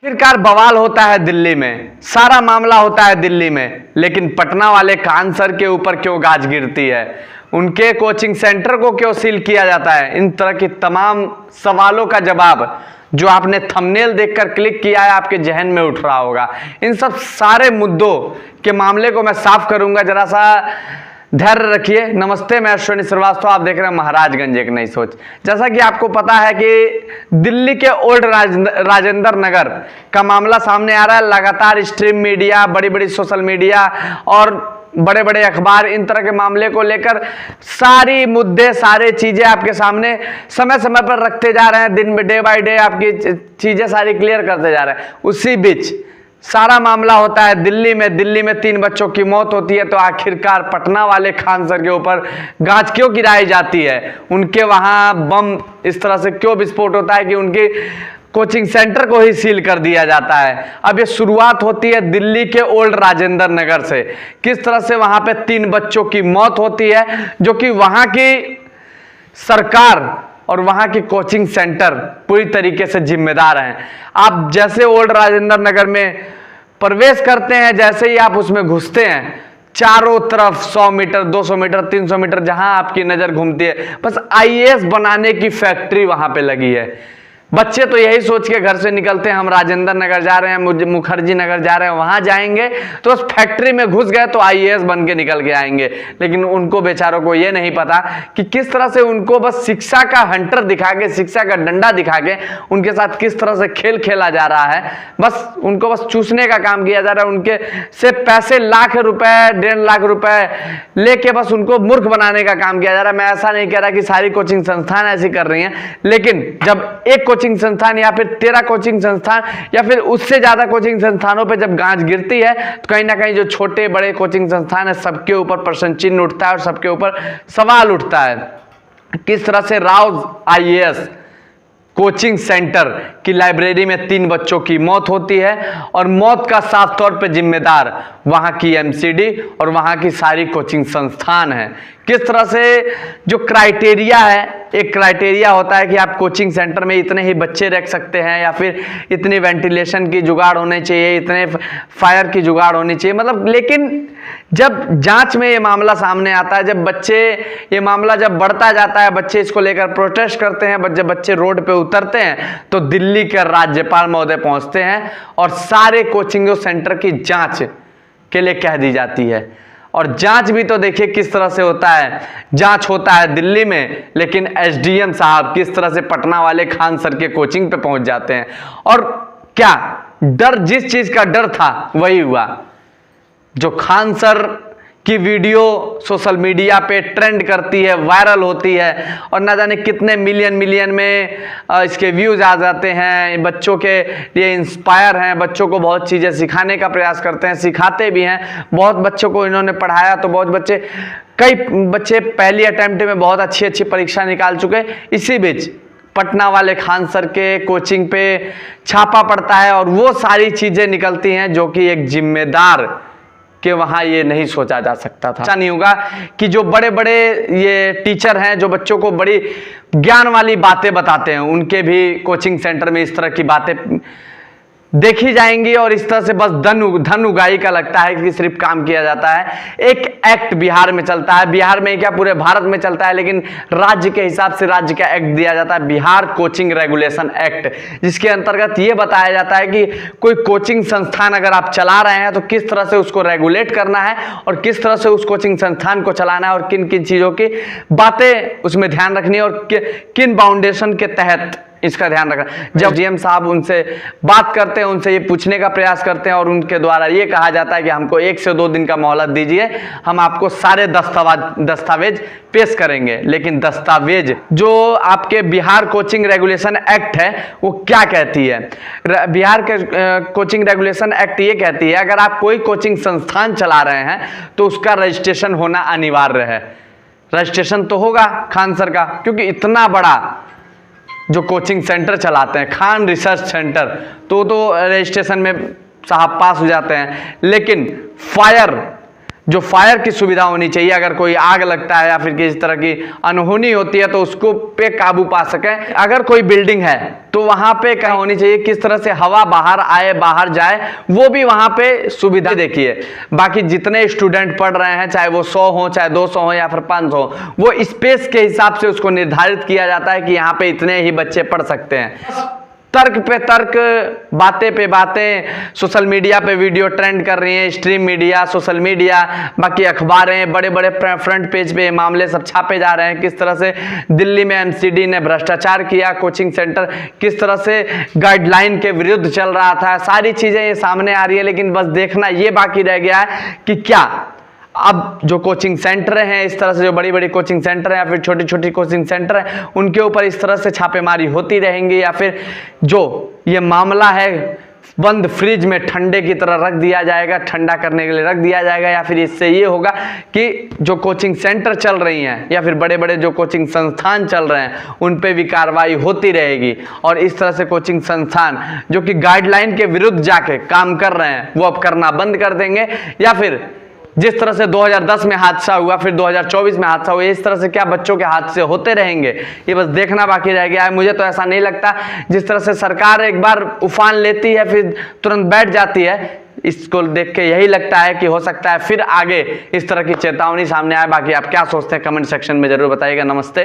आखिरकार बवाल होता है दिल्ली में, सारा मामला होता है दिल्ली में, लेकिन पटना वाले खान सर के ऊपर क्यों गाज गिरती है, उनके कोचिंग सेंटर को क्यों सील किया जाता है। इन तरह की तमाम सवालों का जवाब जो आपने थंबनेल देखकर क्लिक किया है आपके जहन में उठ रहा होगा। इन सब सारे मुद्दों के मामले को मैं साफ करूंगा, जरा सा धैर्य रखिए। नमस्ते, मैं अश्विनी श्रीवास्तव, आप देख रहे हैं महाराजगंज एक नई सोच। जैसा कि आपको पता है कि दिल्ली के ओल्ड राजेंद्र नगर का मामला सामने आ रहा है। लगातार स्ट्रीम मीडिया, बड़ी बड़ी सोशल मीडिया और बड़े बड़े अखबार इन तरह के मामले को लेकर सारी मुद्दे, सारे चीजें आपके सामने समय समय पर रखते जा रहे हैं। दिन में डे बाय डे आपकी चीजें सारी क्लियर करते जा रहे हैं। उसी बीच सारा मामला होता है दिल्ली में। दिल्ली में 3 बच्चों की मौत होती है, तो आखिरकार पटना वाले खान सर के ऊपर गाज क्यों गिराई जाती है, उनके वहां बम इस तरह से क्यों विस्फोट होता है कि उनकी कोचिंग सेंटर को ही सील कर दिया जाता है। अब ये शुरुआत होती है दिल्ली के ओल्ड राजेंद्र नगर से। किस तरह से वहां पे 3 बच्चों की मौत होती है, जो कि वहां की सरकार और वहां की कोचिंग सेंटर पूरी तरीके से जिम्मेदार हैं। आप जैसे ओल्ड राजेंद्र नगर में प्रवेश करते हैं, जैसे ही आप उसमें घुसते हैं, चारों तरफ 100 मीटर, 200 मीटर, 300 मीटर जहां आपकी नजर घूमती है, बस आईएएस बनाने की फैक्ट्री वहां पे लगी है। बच्चे तो यही सोच के घर से निकलते हैं, हम राजेंद्र नगर जा रहे हैं, मुखर्जी नगर जा रहे हैं, वहां जाएंगे तो उस फैक्ट्री में घुस गए तो आईएएस बन के निकल के आएंगे। लेकिन उनको बेचारों को ये नहीं पता कि किस तरह से उनको बस शिक्षा का हंटर दिखा के, शिक्षा का डंडा दिखा के उनके साथ किस तरह से खेल खेला जा रहा है। बस उनको बस चूसने का काम किया जा रहा है, उनके से पैसे लाख रुपए, 1.5 लाख रुपए लेके बस उनको मूर्ख बनाने का काम किया जा रहा है। मैं ऐसा नहीं कह रहा कि सारी कोचिंग संस्थान ऐसी कर रही हैं, लेकिन जब एक कोचिंग संस्थान या फिर 13 कोचिंग संस्थान या फिर उससे ज्यादा कोचिंग संस्थानों पे जब गांज गिरती है, तो कहीं ना कहीं जो छोटे बड़े कोचिंग संस्थान है सबके ऊपर प्रश्न चिन्ह उठता है और सबके ऊपर सवाल उठता है। किस तरह से राव आईएएस कोचिंग सेंटर की लाइब्रेरी में 3 बच्चों की मौत होती है और मौत का साफ तौर पे जिम्मेदार वहां की एमसीडी और वहां की सारी कोचिंग संस्थान है। किस तरह से जो क्राइटेरिया है, एक क्राइटेरिया होता है कि आप कोचिंग सेंटर में इतने ही बच्चे रख सकते हैं या फिर इतनी वेंटिलेशन की जुगाड़ होने चाहिए, इतने फायर की जुगाड़ होनी चाहिए, मतलब। लेकिन जब जांच में ये मामला सामने आता है, जब बच्चे, ये मामला जब बढ़ता जाता है, बच्चे इसको लेकर प्रोटेस्ट करते हैं, जब बच्चे रोड पे उतरते हैं, तो दिल्ली के राज्यपाल महोदय पहुंचते हैं और सारे कोचिंग सेंटर की जांच के लिए कह दी जाती है। और जांच भी तो देखिए किस तरह से होता है। जांच होता है दिल्ली में, लेकिन एसडीएम साहब किस तरह से पटना वाले खान सर के कोचिंग पे पहुंच जाते हैं। और क्या डर, जिस चीज का डर था वही हुआ। जो खान सर की वीडियो सोशल मीडिया पे ट्रेंड करती है, वायरल होती है और ना जाने कितने मिलियन में इसके व्यूज आ जाते हैं, बच्चों के लिए इंस्पायर हैं, बच्चों को बहुत चीज़ें सिखाने का प्रयास करते हैं, सिखाते भी हैं। बहुत बच्चों को इन्होंने पढ़ाया, तो बहुत बच्चे, कई बच्चे पहली अटेम्प्ट में बहुत अच्छी परीक्षा निकाल चुके। इसी बीच पटना वाले खान सर के कोचिंग पे छापा पड़ता है और वो सारी चीज़ें निकलती हैं जो कि एक जिम्मेदार कि वहां ये नहीं सोचा जा सकता था। ऐसा नहीं होगा कि जो बड़े बड़े ये टीचर हैं, जो बच्चों को बड़ी ज्ञान वाली बातें बताते हैं, उनके भी कोचिंग सेंटर में इस तरह की बातें देखी जाएंगी और इस तरह से बस धन उगाही का लगता है कि सिर्फ काम किया जाता है। एक एक्ट बिहार में चलता है, बिहार में क्या पूरे भारत में चलता है, लेकिन राज्य के हिसाब से राज्य का एक्ट दिया जाता है, बिहार कोचिंग रेगुलेशन एक्ट, जिसके अंतर्गत ये बताया जाता है कि कोई कोचिंग संस्थान अगर आप चला रहे हैं तो किस तरह से उसको रेगुलेट करना है और किस तरह से उस कोचिंग संस्थान को चलाना है और किन किन चीजों की बातें उसमें ध्यान रखनी है और किन बाउंडेशन के तहत इसका ध्यान रखना। जब जीएम साहब उनसे बात करते हैं, उनसे ये पूछने का प्रयास करते हैं और उनके द्वारा ये कहा जाता है कि हमको 1 से 2 दिन का मोहलत दीजिए, हम आपको सारे दस्तावेज पेश करेंगे। लेकिन दस्तावेज जो आपके बिहार कोचिंग रेगुलेशन एक्ट है वो क्या कहती है? बिहार के कोचिंग रेगुलेशन एक्ट ये कहती है अगर आप कोई कोचिंग संस्थान चला रहे हैं तो उसका रजिस्ट्रेशन होना अनिवार्य है। रजिस्ट्रेशन तो होगा खान सर का, क्योंकि इतना बड़ा जो कोचिंग सेंटर चलाते हैं, खान रिसर्च सेंटर, तो रजिस्ट्रेशन में साहब पास हो जाते हैं। लेकिन फायर जो फायर की सुविधा होनी चाहिए, अगर कोई आग लगता है या फिर किसी तरह की अनहोनी होती है तो उसको पे काबू पा सकें। अगर कोई बिल्डिंग है तो वहां पे क्या होनी चाहिए, किस तरह से हवा बाहर आए बाहर जाए, वो भी वहां पे सुविधा देखिए। बाकी जितने स्टूडेंट पढ़ रहे हैं, चाहे वो 100 हो, चाहे 200 हो या फिर 500 हो, वो स्पेस के हिसाब से उसको निर्धारित किया जाता है कि यहाँ पे इतने ही बच्चे पढ़ सकते हैं। तर्क पे तर्क, बातें पे बातें, सोशल मीडिया पे वीडियो ट्रेंड कर रही हैं, स्ट्रीम मीडिया, सोशल मीडिया, बाकी अखबारें, बड़े बड़े फ्रंट पेज पे मामले सब छापे जा रहे हैं। किस तरह से दिल्ली में एमसीडी ने भ्रष्टाचार किया, कोचिंग सेंटर किस तरह से गाइडलाइन के विरुद्ध चल रहा था, सारी चीजें ये सामने आ रही है। लेकिन बस देखना ये बाकी रह गया है कि क्या अब जो कोचिंग सेंटर हैं, इस तरह से जो बड़ी बड़ी कोचिंग सेंटर हैं या फिर छोटी छोटी कोचिंग सेंटर हैं, उनके ऊपर इस तरह से छापेमारी होती रहेंगी, या फिर जो ये मामला है बंद फ्रिज में ठंडे की तरह रख दिया जाएगा, ठंडा करने के लिए रख दिया जाएगा, या फिर इससे ये होगा कि जो कोचिंग सेंटर चल रही हैं या फिर बड़े बड़े जो कोचिंग संस्थान चल रहे हैं उन पे भी कार्रवाई होती रहेगी। और इस तरह से कोचिंग संस्थान जो कि गाइडलाइन के विरुद्ध जाके काम कर रहे हैं वो अब करना बंद कर देंगे, या फिर जिस तरह से 2010 में हादसा हुआ, फिर 2024 में हादसा हुआ, इस तरह से क्या बच्चों के हादसे होते रहेंगे, ये बस देखना बाकी रह गया है। मुझे तो ऐसा नहीं लगता, जिस तरह से सरकार एक बार उफान लेती है फिर तुरंत बैठ जाती है, इसको देख के यही लगता है कि हो सकता है फिर आगे इस तरह की चेतावनी सामने आए। बाकी आप क्या सोचते हैं कमेंट सेक्शन में जरूर बताइएगा। नमस्ते।